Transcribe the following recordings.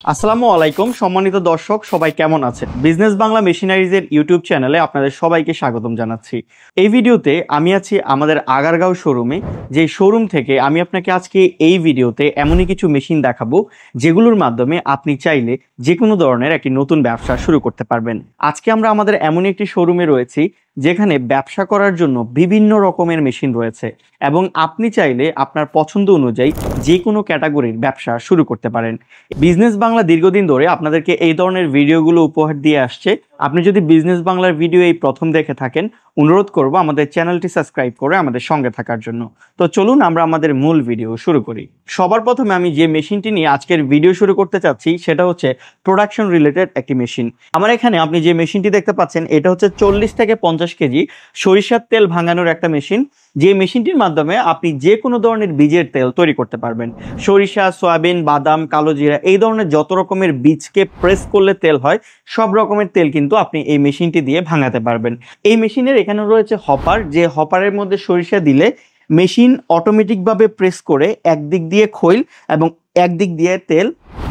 আসসালামু আলাইকুম সম্মানিত দর্শক সবাই কেমন আছেন বিজনেস বাংলা মেশিনারিজের ইউটিউব চ্যানেলে আপনাদের সবাইকে স্বাগতম জানাচ্ছি। এই ভিডিওতে আমি আছি আমাদের আগারগাঁও শোরুমে, যে শোরুম থেকে আমি আপনাকে আজকে এই ভিডিওতে এমনই কিছু মেশিন দেখাবো যেগুলোর মাধ্যমে আপনি চাইলে যে কোনো ধরনের একটি নতুন ব্যবসা শুরু করতে পারবেন। আজকে আমরা আমাদের এমনই একটি শোরুমে রয়েছি যেখানে ব্যবসা করার জন্য বিভিন্ন রকমের মেশিন রয়েছে এবং আপনি চাইলে আপনার পছন্দ অনুযায়ী যে কোনো ক্যাটাগরির ব্যবসা শুরু করতে পারেন। বিজনেস বাংলা দীর্ঘদিন ধরে আপনাদেরকে এই ধরনের ভিডিওগুলো উপহার দিয়ে আসছে। আপনি যদি বিজনেস বাংলার ভিডিও এই প্রথম দেখে থাকেন, অনুরোধ করব আমাদের চ্যানেলটি সাবস্ক্রাইব করে আমাদের সঙ্গে থাকার জন্য। তো চলুন আমরা আমাদের মূল ভিডিও শুরু করি। সবার প্রথমে আমি যে মেশিনটি নিয়ে আজকের ভিডিও শুরু করতে চাচ্ছি সেটা হচ্ছে প্রোডাকশন রিলেটেড একটি মেশিন। আমার এখানে আপনি যে মেশিনটি দেখতে পাচ্ছেন এটা হচ্ছে 40 থেকে 50 কেজি সরিষার তেল ভাঙানোর একটা মেশিন, যে মেশিনটির মাধ্যমে আপনি যে কোনো ধরনের বীজের তেল তৈরি করতে পারবেন। সরিষা, সয়াবিন, বাদাম, কালো জিরা এই ধরনের যত রকমের বীজকে প্রেস করলে তেল হয় সব রকমের তেল কিন্তু আপনি এই মেশিনটি দিয়ে ভাঙাতে পারবেন। এই মেশিনের এখানে রয়েছে হপার, যে হপারের মধ্যে সরিষা দিলে মেশিন অটোমেটিকভাবে প্রেস করে একদিক দিয়ে খৈল এবং একদিক দিয়ে তেল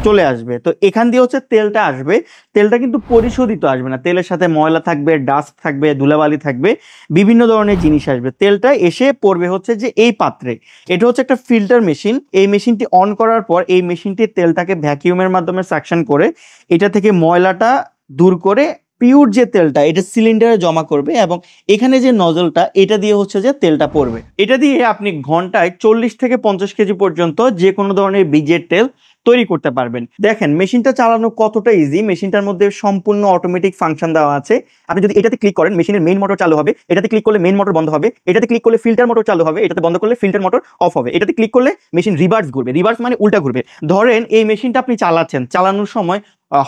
চলে আসবে। তো এখান দিয়ে হচ্ছে তেলটা আসবে, তেলটা কিন্তু পরিশোধিত আসবে না, তেলের সাথে ময়লা থাকবে, ডাস্ট থাকবে, ধুলাবালি থাকবে, বিভিন্ন ধরনের জিনিস আসবে। তেলটা এসে পড়বে হচ্ছে যে এই পাত্রে। এটা হচ্ছে একটা ফিল্টার মেশিন। এই মেশিনটি অন করার পর এই মেশিনটি তেলটাকে ভ্যাকিউমের মাধ্যমে সাকশন করে এটা থেকে ময়লাটা দূর করে পিওর যে তেলটা এটা সিলিন্ডারে জমা করবে এবং এখানে যে নজলটা এটা দিয়ে হচ্ছে যে তেলটা পড়বে। এটা দিয়ে আপনি ঘন্টায় 40 থেকে 50 কেজি পর্যন্ত যে কোনো ধরনের বীজের তেল তৈরি করতে পারবেন। দেখেন মেশিনটা চালানো কতটা ইজি। মেশিনটার মধ্যে সম্পূর্ণ অটোমেটিক ফাংশন দেওয়া আছে। আপনি যদি এটাতে ক্লিক করেন মেশিনের মেইন মোটর চালু হবে, এটাতে ক্লিক করলে মেইন মোটর বন্ধ হবে, এটাতে ক্লিক করলে ফিল্টার মোটর চালু হবে, এটাতে বন্ধ করলে ফিল্টার মোটর অফ হবে, এটাতে ক্লিক করলে মেশিন রিভার্স ঘুরবে। রিভার্স মানে উল্টা ঘুরবে। ধরেন এই মেশিনটা আপনি চালাচ্ছেন, চালানোর সময়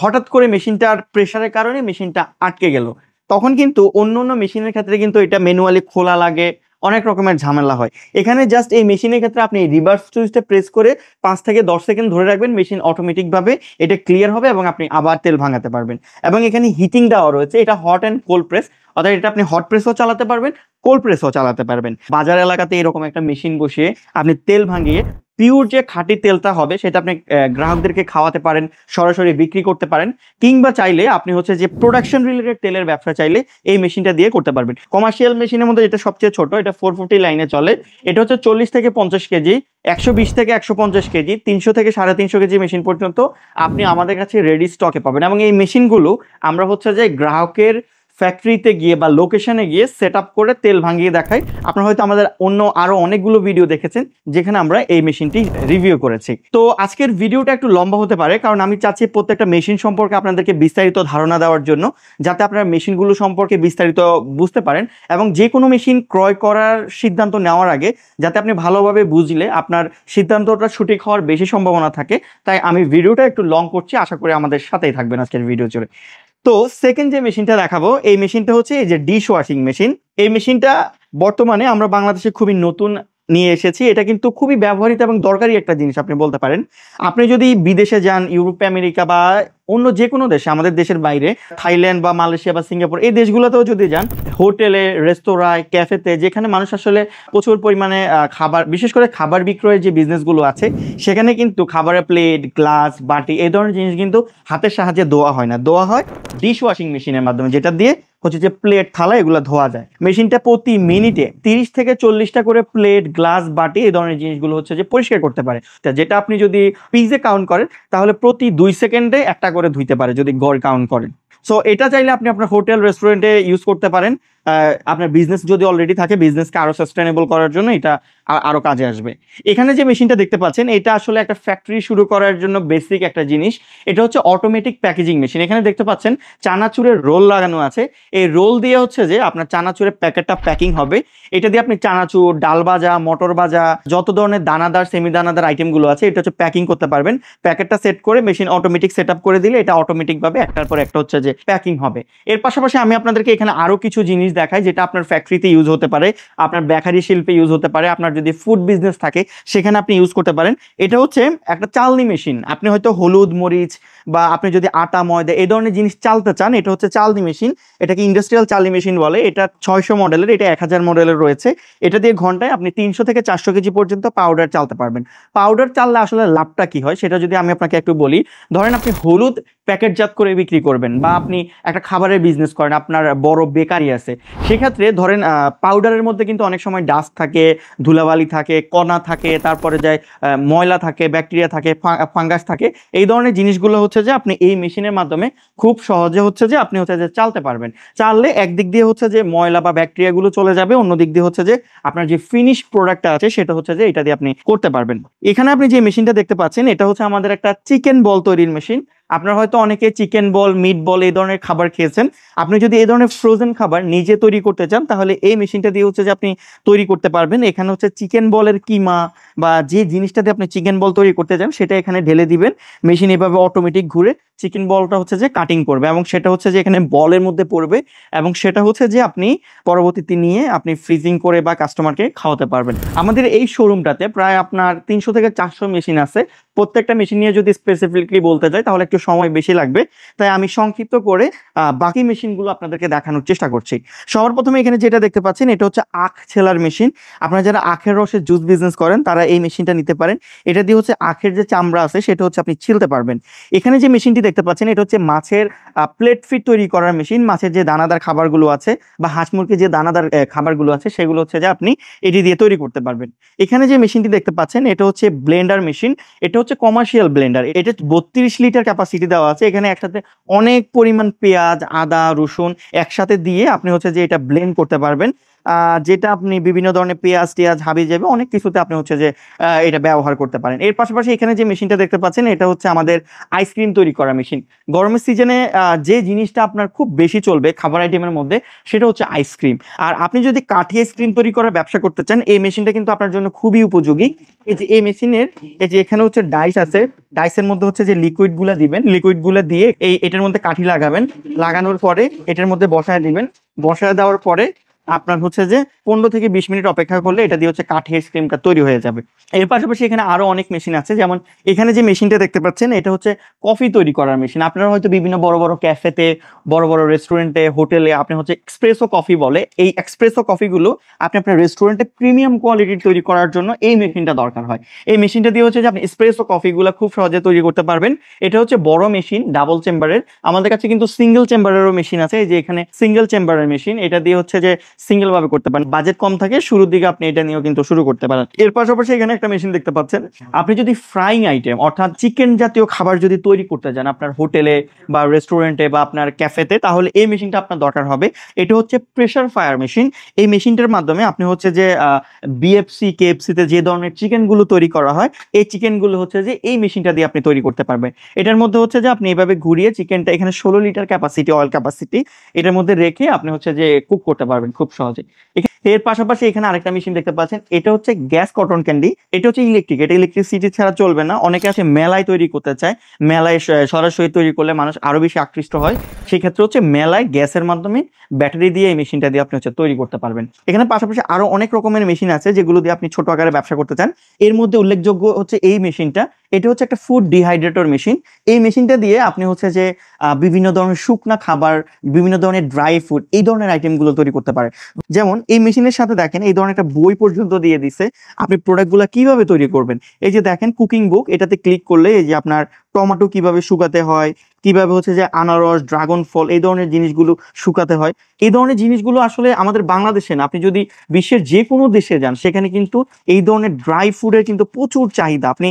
হঠাৎ করে মেশিনটার প্রেসারের কারণে মেশিনটা আটকে গেল, তখন কিন্তু অন্য অন্য মেশিনের ক্ষেত্রে কিন্তু এটা ম্যানুয়ালি খোলা লাগে, অনেক রকমের ঝামেলা হয়। এখানে জাস্ট এই মেশিনের ক্ষেত্রে আপনি রিভার্স সুইচটা প্রেস করে 5 থেকে 10 সেকেন্ড ধরে রাখবেন, মেশিন অটোমেটিকভাবে এটা ক্লিয়ার হবে এবং আপনি আবার তেল ভাঙাতে পারবেন। এবং এখানে হিটিং দেওয়া রয়েছে, এটা হট অ্যান্ড কোল্ড প্রেস, অর্থাৎ এটা আপনি হট প্রেসও চালাতে পারবেন, কোল্ড প্রেসও চালাতে পারবেন। বাজার এলাকাতে এরকম একটা মেশিন বসিয়ে আপনি তেল ভাঙিয়ে পিওর যে খাঁটি তেলটা হবে সেটা আপনি গ্রাহকদেরকে খাওয়াতে পারেন, সরাসরি বিক্রি করতে পারেন, কিংবা চাইলে আপনি হচ্ছে যে প্রোডাকশন রিলেটেড তেলের ব্যবসা চাইলে এই মেশিনটা দিয়ে করতে পারবেন। কমার্শিয়াল মেশিনের মধ্যে এটা সবচেয়ে ছোট, এটা 450 লাইনে চলে। এটা হচ্ছে 40 থেকে 50 কেজি, 120 থেকে 150 কেজি, 300 থেকে 350 কেজি মেশিন পর্যন্ত আপনি আমাদের কাছে রেডি স্টকে পাবেন। এবং এই মেশিনগুলো আমরা হচ্ছে যে গ্রাহকের ফ্যাক্টরিতে গিয়ে বা লোকেশনে গিয়ে সেট আপ করে তেল ভাঙিয়ে দেখাই। আপনারা হয়তো আমাদের অন্য আরো অনেকগুলো ভিডিও দেখেছেন যেখানে আমরা এই মেশিনটি রিভিউ করেছি। তো আজকের ভিডিওটা একটু লম্বা হতে পারে, কারণ আমি চাচ্ছি প্রত্যেকটা মেশিন সম্পর্কে আপনাদেরকে বিস্তারিত ধারণা দেওয়ার জন্য, যাতে আপনারা মেশিনগুলো সম্পর্কে বিস্তারিত বুঝতে পারেন এবং যে কোনো মেশিন ক্রয় করার সিদ্ধান্ত নেওয়ার আগে যাতে আপনি ভালোভাবে বুঝলে আপনার সিদ্ধান্তটা সঠিক হওয়ার বেশি সম্ভাবনা থাকে। তাই আমি ভিডিওটা একটু লং করছি, আশা করি আমাদের সাথেই থাকবেন আজকের ভিডিও জুড়ে। তো সেকেন্ড যে মেশিনটা দেখাবো এই মেশিনটা হচ্ছে এই যে ডিশ ওয়াশিং মেশিন। এই মেশিনটা বর্তমানে আমরা বাংলাদেশে খুবই নতুন নিয়ে এসেছি। এটা কিন্তু খুবই ব্যবহৃত এবং দরকারি একটা জিনিস আপনি বলতে পারেন। আপনি যদি বিদেশে যান, ইউরোপে, আমেরিকা বা অন্য যে কোনো দেশে, আমাদের দেশের বাইরে থাইল্যান্ড বা মালয়েশিয়া বা সিঙ্গাপুর এই দেশগুলোতেও যদি যান, হোটেলে, রেস্তোরাঁয়, ক্যাফেতে, যেখানে মানুষ আসলে প্রচুর পরিমাণে খাবার, বিশেষ করে খাবার বিক্রয়ের যে বিজনেসগুলো আছে সেখানে কিন্তু খাবারের প্লেট, গ্লাস, বাটি এই ধরনের জিনিস কিন্তু হাতের সাহায্যে ধোয়া হয় না, ধোয়া হয় ডিশ ওয়াশিং মেশিনের মাধ্যমে, যেটা দিয়ে হচ্ছে যে প্লেট, থালা এগুলো ধোয়া যায়। মেশিনটা প্রতি মিনিটে 30 থেকে 40টা করে প্লেট, গ্লাস, বাটি এই ধরনের জিনিসগুলো হচ্ছে যে পরিষ্কার করতে পারে। যেটা আপনি যদি পিসে কাউন্ট করেন তাহলে প্রতি 2 সেকেন্ডে একটা করে ধুইতে পারে যদি গড় কাউন্ট করেন। সো এটা চাইলে আপনি আপনার হোটেল, রেস্টুরেন্টে ইউজ করতে পারেন। আপনার বিজনেস যদি অলরেডি থাকে, বিজনেসকে আরো সাস্টেনেবল করার জন্য এটা আরো কাজে আসবে। এখানে যে মেশিনটা দেখতে পাচ্ছেন এটা আসলে একটা ফ্যাক্টরি শুরু করার জন্য বেসিক একটা জিনিস। এটা হচ্ছে অটোমেটিক প্যাকেজিং মেশিন। এখানে দেখতে পাচ্ছেন চানাচুরের রোল লাগানো আছে। এই রোল দিয়ে হচ্ছে যে আপনার চানাচুরের প্যাকেটটা প্যাকিং হবে। এটা দিয়ে আপনি চানাচুর, ডাল ভাজা, মটর ভাজা, যত ধরনের দানাদার, সেমি দানাদার আইটেমগুলো আছে এটা হচ্ছে প্যাকিং করতে পারবেন। প্যাকেটটা সেট করে মেশিন অটোমেটিক সেট আপ করে দিলে এটা অটোমেটিকভাবে একটার পর একটা হচ্ছে যে প্যাকিং হবে। এর পাশাপাশি আমি আপনাদেরকে এখানে আরো কিছু জিনিস জিনিস দেখাই যেটা আপনার ফ্যাক্টরিতে ইউজ হতে পারে, আপনার বেকারি শিল্পে ইউজ হতে পারে, আপনার যদি ফুড বিজনেস থাকে সেখানে আপনি ইউজ করতে পারেন। এটা হচ্ছে একটা চালনি মেশিন। আপনি হয়তো হলুদ মরিচ বা আপনি যদি আটা ময়দা এই ধরনের জিনিস চালতে চান, এটা হচ্ছে চালনি মেশিন। এটাকে ইন্ডাস্ট্রিয়াল চালনি মেশিন বলে। এটা 600 মডেলের, এটা 1000 মডেলের রয়েছে। এটা দিয়ে ঘন্টায় আপনি 300 থেকে 400 কেজি পর্যন্ত পাউডার চালতে পারবেন। পাউডার চাললে আসলে লাভটা কি হয় সেটা যদি আমি আপনাকে একটু বলি। ধরেন আপনি হলুদ প্যাকেটজাত করে বিক্রি করবেন, বা আপনি একটা খাবারের বিজনেস করেন, আপনার বড় বেকারি আছে, সেক্ষেত্রে ধরেন পাউডারের মধ্যে কিন্তু অনেক সময় ডাস্ট থাকে, ধুলাবালি থাকে, কণা থাকে, তারপরে যায় ময়লা থাকে, ব্যাকটেরিয়া থাকে, ফাঙ্গাস থাকে। এই ধরনের জিনিসগুলো হচ্ছে যে আপনি এই মেশিনের মাধ্যমে খুব সহজে হচ্ছে যে আপনি হচ্ছে যে চালতে পারবেন। চাললে একদিক দিয়ে হচ্ছে যে ময়লা বা ব্যাকটেরিয়া গুলো চলে যাবে, অন্য দিক দিয়ে হচ্ছে যে আপনার যে ফিনিশ প্রোডাক্টটা আছে সেটা হচ্ছে যে এটা দিয়ে আপনি করতে পারবেন। এখানে আপনি যে মেশিনটা দেখতে পাচ্ছেন এটা হচ্ছে আমাদের একটা চিকেন বল তৈরির মেশিন। আপনার হয়তো অনেকে চিকেন বল, মিট বল এই ধরনের খাবার খেয়েছেন। আপনি যদি এই ধরনের ফ্রোজেন খাবার নিজে তৈরি করতে চান তাহলে এই মেশিনটা দিয়ে হচ্ছে যে আপনি তৈরি করতে পারবেন। এখানে হচ্ছে চিকেন বলের কিমা বা যে জিনিসটা দিয়ে আপনি চিকেন বল তৈরি করতে চান সেটা এখানে ঢেলে দিবেন। মেশিন এভাবে অটোমেটিক ঘুরে চিকেন বলটা হচ্ছে যে কাটিং করবে, এবং সেটা হচ্ছে যে এখানে বলের মধ্যে পড়বে, এবং সেটা হচ্ছে যে আপনি পরবর্তীতে নিয়ে আপনি ফ্রিজিং করে বা কাস্টমারকে খাওয়াতে পারবেন। আমাদের এই শোরুমটাতে প্রায় আপনার 300 থেকে 400 মেশিন আছে। প্রত্যেকটা মেশিন নিয়ে যদি স্পেসিফিকলি বলতে যাই তাহলে একটু সময় বেশি লাগবে, তাই আমি সংক্ষিপ্ত করে বাকি মেশিনগুলো আপনাদেরকে দেখানোর চেষ্টা করছি। সবার প্রথমে এখানে যেটা দেখতে পাচ্ছেন এটা হচ্ছে আখ ছেলার মেশিন। আপনারা যারা আখের রসের জুস বিজনেস করেন তারা এই মেশিনটা নিতে পারেন। এটা দিয়ে হচ্ছে আখের যে চামড়া আছে সেটা হচ্ছে আপনি ছিলতে পারবেন। এখানে যে মেশিনটি দেখতে পাচ্ছেন এটা হচ্ছে মাছের প্লেট ফিট তৈরি করার মেশিন। মাছের যে দানাদার খাবারগুলো আছে বা হাঁস মুরগির যে দানাদার খাবারগুলো আছে সেগুলো হচ্ছে যে আপনি এটি দিয়ে তৈরি করতে পারবেন। এখানে যে মেশিনটি দেখতে পাচ্ছেন এটা হচ্ছে ব্লেন্ডার মেশিন। এটা হচ্ছে কমার্শিয়াল ব্লেন্ডার। এটা 32 লিটার ক্যাপাসিটি দেওয়া আছে। এখানে একসাথে অনেক পরিমাণ পেঁয়াজ, আদা, রসুন একসাথে দিয়ে আপনি হচ্ছে যে এটা ব্লেন্ড করতে পারবেন। যেটা আপনি বিভিন্ন ধরনের পেঁয়াজ টিয়াজ হাবি যাবে অনেক কিছুতে আপনি হচ্ছে যে এটা ব্যবহার করতে পারেন। এর পাশাপাশি এখানে যে মেশিনটা দেখতে পাচ্ছেন এটা হচ্ছে আমাদের আইসক্রিম তৈরি করা মেশিন। গরমের সিজনে যে জিনিসটা আপনার খুব বেশি চলবে খাবার আইটেমের মধ্যে সেটা হচ্ছে আইসক্রিম। আর আপনি যদি কাঠি আইসক্রিম তৈরি করার ব্যবসা করতে চান এই মেশিনটা কিন্তু আপনার জন্য খুবই উপযোগী। এই যে এই মেশিনের এই যে এখানে হচ্ছে ডাইস আছে, ডাইসের মধ্যে হচ্ছে যে লিকুইড গুলা দিবেন, লিকুইড গুলা দিয়ে এটার মধ্যে কাঠি লাগাবেন, লাগানোর পরে এটার মধ্যে বসায় দিবেন। বসায় দেওয়ার পরে আপনার হচ্ছে যে 15 থেকে 20 মিনিট অপেক্ষা করলে এটা দিয়ে হচ্ছে কাঠি আইসক্রিমটা তৈরি হয়ে যাবে। এর পাশাপাশি এখানে আরো অনেক মেশিন আছে, যেমন এখানে যে মেশিনটা দেখতে পাচ্ছেন এটা হচ্ছে কফি তৈরি করার মেশিন। আপনারা হয়তো বিভিন্ন বড় বড় ক্যাফেতে, বড় বড় রেস্টুরেন্টে, হোটেলে আপনি হচ্ছে এক্সপ্রেসো কফি বলে, এই এক্সপ্রেসো কফিগুলো আপনি আপনার রেস্টুরেন্টে প্রিমিয়াম কোয়ালিটির তৈরি করার জন্য এই মেশিনটা দরকার হয়। এই মেশিনটা দিয়ে হচ্ছে যে আপনি এক্সপ্রেসো কফিগুলো খুব সহজে তৈরি করতে পারবেন। এটা হচ্ছে বড় মেশিন, ডাবল চেম্বারের। আমাদের কাছে কিন্তু সিঙ্গেল চেম্বারেরও মেশিন আছে। এই যে এখানে সিঙ্গেল চেম্বারের মেশিন, এটা দিয়ে হচ্ছে যে সিঙ্গেল ভাবে করতে পারেন। বাজেট কম থাকে শুরুর দিকে আপনি এটা নিয়েও কিন্তু শুরু করতে পারেন। এর পাশাপাশি এখানে একটা মেশিন দেখতে পাচ্ছেন। আপনি যদি ফ্রাইং আইটেম অর্থাৎ চিকেন জাতীয় খাবার যদি তৈরি করতে যান আপনার হোটেলে বা রেস্টুরেন্টে বা আপনার ক্যাফেতে, তাহলে এই মেশিনটা আপনার দরকার হবে। এটা হচ্ছে প্রেসার ফায়ার মেশিন। এই মেশিনটার মাধ্যমে আপনি হচ্ছে যে বিএফসি, কেএফসি তে যে ধরনের চিকেন গুলো তৈরি করা হয় এই চিকেন গুলো হচ্ছে যে এই মেশিনটা দিয়ে আপনি তৈরি করতে পারবেন। এটার মধ্যে হচ্ছে যে আপনি এভাবে ঘুরিয়ে চিকেনটা, এখানে 16 লিটার ক্যাপাসিটি অয়েল ক্যাপাসিটি, এটার মধ্যে রেখে আপনি হচ্ছে যে কুক করতে পারবেন খুব সহজে। এর পাশাপাশি এখানে আরেকটা মেশিন দেখতে পাচ্ছেন, এটা হচ্ছে গ্যাস কটন ক্যান্ডি। এটা হচ্ছে ইলেকট্রিক, এটা ইলেকট্রিসিটি ছাড়া চলবে না। অনেকে আছে মেলায় তৈরি করতে চায়, মেলায় সরাসরি তৈরি করলে মানুষ আরো বেশি আকৃষ্ট হয়। সেই ক্ষেত্রে হচ্ছে মেলায় গ্যাসের মাধ্যমে ব্যাটারি দিয়ে এই মেশিনটা দিয়ে আপনি হচ্ছে তৈরি করতে পারবেন। এখানে পাশাপাশি আরো অনেক রকমের মেশিন আছে যেগুলো দিয়ে আপনি ছোট আকারে ব্যবসা করতে চান। এর মধ্যে উল্লেখযোগ্য হচ্ছে এই মেশিনটা। এটা হচ্ছে একটা ফুড ডিহাইড্রেটর মেশিন। এই মেশিনটা দিয়ে আপনি হচ্ছে যে বিভিন্ন ধরনের শুকনা খাবার, বিভিন্ন ধরনের ড্রাই ফুড এই ধরনের আইটেমগুলো তৈরি করতে পারে। যেমন এই মেশিনের সাথে দেখেন এই ধরনের একটা বই পর্যন্ত দিয়ে দিছে, আপনি প্রোডাক্টগুলো কিভাবে তৈরি করবেন। এই যে দেখেন কুকিং বুক, এটাতে ক্লিক করলে এই যে আপনার টমেটো কিভাবে শুকাতে হয়, কিভাবে হচ্ছে যে আনারস, ড্রাগন ফল এই ধরনের জিনিসগুলো শুকাতে হয়। এই ধরনের জিনিসগুলো আসলে আমাদের বাংলাদেশে না, আপনি যদি বিশ্বের যে কোনো দেশে যান সেখানে কিন্তু এই ধরনের ড্রাই ফুডের কিন্তু প্রচুর চাহিদা, আপনি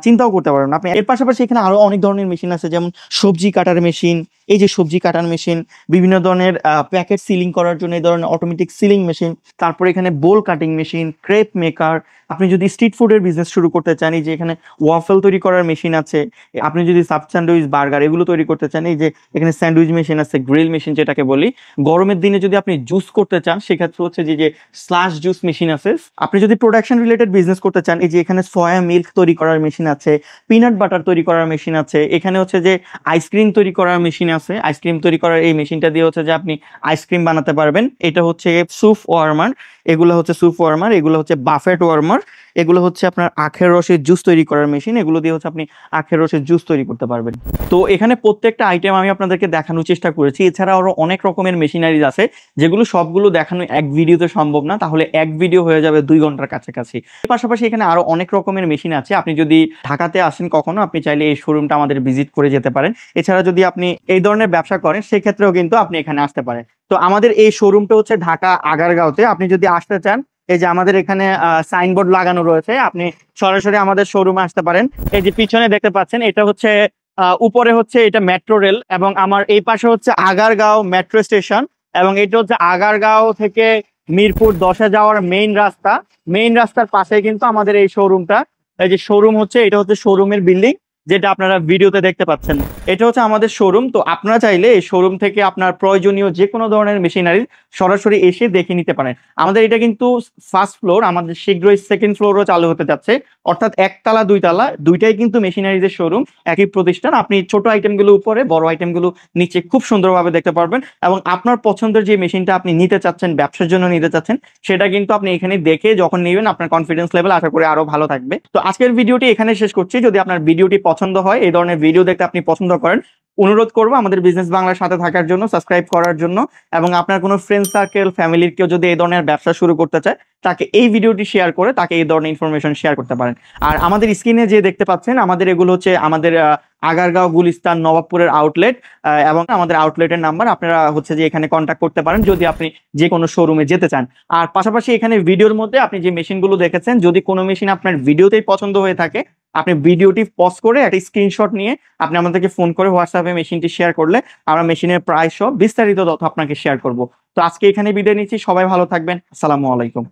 চিন্তাও করতে পারবেন আপনি। এর পাশাপাশি এখানে আরো অনেক ধরনের মেশিন আছে, যেমন সবজি কাটার মেশিন। এই যে সবজি কাটার মেশিন, বিভিন্ন ধরনের প্যাকেট সিলিং করার জন্য এই ধরনের অটোমেটিক সিলিং মেশিন, তারপর এখানে বোল কাটিং মেশিন, ক্রেপ মেকার। আপনি যদি স্ট্রিট ফুডের বিজনেস শুরু করতে চান এই যে এখানে ওয়াফেল তৈরি করার মেশিন আছে, আপনি যদি সাব স্যান্ডউইচ, বার্গার এগুলো তৈরি করতে চান, এই যে এখানে স্যান্ডউইচ মেশিন আছে, গ্রিল মেশিন যেটাকে বলি। গরমের দিনে যদি আপনি জুস করতে চান সেক্ষেত্রে হচ্ছে যে স্লাশ জুস মেশিন আছে। আপনি যদি প্রোডাকশন রিলেটেড বিজনেস করতে চান, এই যে এখানে সয়া মিল্ক তৈরি করার মেশিন আছে, পিনাট বাটার তৈরি করার মেশিন আছে, এখানে হচ্ছে যে আইসক্রিম তৈরি করার মেশিন আছে। আইসক্রিম তৈরি করার এই মেশিনটা দিয়ে হচ্ছে যে আপনি আইসক্রিম বানাতে পারবেন। এটা হচ্ছে সুপ ওয়ার্মার, এগুলো হচ্ছে সুপ ওয়ার্মার, এগুলো হচ্ছে বাফেট ওয়ার্মার, এগুলো হচ্ছে আপনার আখের রসের জুস তৈরি করার মেশিন, এগুলো দিয়ে হচ্ছে আপনি আখের রসের জুস তৈরি করতে পারবেন। তো এখানে প্রত্যেকটা আইটেম আমি আপনাদেরকে দেখানোর চেষ্টা করেছি। এছাড়া আরো অনেক রকমের মেশিনারিজ আছে যেগুলো সবগুলো দেখানো এক ভিডিওতে সম্ভব না, তাহলে এক ভিডিও হয়ে যাবে 2 ঘন্টার কাছাকাছি। পাশাপাশি এখানে আরো অনেক রকমের মেশিন আছে। আপনি যদি ঢাকাতে আসেন কখনো, আপনি চাইলে এই শোরুমটা আমাদের ভিজিট করে যেতে পারেন। এছাড়া যদি আপনি এই ধরনের ব্যবসা করেন সেক্ষেত্রেও কিন্তু আপনি এখানে আসতে পারেন। তো আমাদের এই শোরুমটা হচ্ছে ঢাকা আগারগাঁওতে। আপনি যদি আসতে চান, এই যে আমাদের এখানে সাইনবোর্ড লাগানো রয়েছে, আপনি সরাসরি আমাদের শোরুমে আসতে পারেন। এই যে পিছনে দেখতে পাচ্ছেন, এটা হচ্ছে উপরে হচ্ছে এটা মেট্রো রেল, এবং আমার এই পাশে হচ্ছে আগারগাঁও মেট্রো স্টেশন, এবং এটা হচ্ছে আগারগাঁও থেকে মিরপুর 10-এ যাওয়ার মেইন রাস্তা। মেইন রাস্তার পাশে কিন্তু আমাদের এই শোরুমটা। এই যে শোরুম হচ্ছে, এটা হচ্ছে শোরুমের বিল্ডিং যেটা আপনারা ভিডিওতে দেখতে পাচ্ছেন। এটা হচ্ছে আমাদের শোরুম। তো আপনারা চাইলে এই শোরুম থেকে আপনার প্রয়োজনীয় যে কোনো ধরনের মেশিনারি সরাসরি এসে দেখে নিতে পারেন। আমাদের এটা কিন্তু ফার্স্ট ফ্লোর, আমাদের শীঘ্রই সেকেন্ড ফ্লোরও চালু হতে যাচ্ছে, অর্থাৎ একতলা দুইতলা দুইটাই কিন্তু মেশিনারিজের শোরুম, একই প্রতিষ্ঠান। আপনি ছোট আইটেমগুলো উপরে, বড় আইটেমগুলো নিচে খুব সুন্দরভাবে দেখতে পারবেন, এবং আপনার পছন্দের যে মেশিনটা আপনি নিতে চাচ্ছেন, ব্যবসার জন্য নিতে চাচ্ছেন, সেটা কিন্তু আপনি এখানে দেখে যখন নেবেন আপনার কনফিডেন্স লেভেল আশা করি আরো ভালো থাকবে। তো আজকের ভিডিওটি এখানে শেষ করছি। যদি আপনার ভিডিওটি পছন্দ হয়, এই ধরনের ভিডিও দেখতে আপনি পছন্দ করেন, অনুরোধ করবো আমাদের বিজনেস বাংলার সাথে থাকার জন্য, সাবস্ক্রাইব করার জন্য, এবং আপনার কোনো ফ্রেন্ড সার্কেল, ফ্যামিলির কেউ যদি এই ধরনের ব্যবসা শুরু করতে চায়, তাকে এই ভিডিওটি শেয়ার করে তাকে এই ধরনের ইনফরমেশন শেয়ার করতে পারেন। আর আমাদের স্ক্রিনে যে দেখতে পাচ্ছেন, আমাদের এগুলো হচ্ছে আমাদের আগারগাঁও, গুলিস্তান, নবাবপুরের আউটলেট, এবং আমাদের আউটলেটের নাম্বার। আপনারা হচ্ছে যে এখানে কন্ট্যাক্ট করতে পারেন যদি আপনি যে কোনো শোরুমে যেতে চান। আর পাশাপাশি এখানে ভিডিওর মধ্যে আপনি যে মেশিনগুলো দেখেছেন, যদি কোনো মেশিন আপনার ভিডিওতেই পছন্দ হয়ে থাকে, আপনি ভিডিওটি পজ করে একটা স্ক্রিনশট নিয়ে আপনি আমাদেরকে ফোন করে হোয়াটসঅ্যাপে মেশিনটি শেয়ার করলে আমরা মেশিনের প্রাইস সহ বিস্তারিত তথ্য আপনাকে শেয়ার করব। তো আজকে এখানে বিদায় নিচ্ছি। সবাই ভালো থাকবেন। আসসালামু আলাইকুম।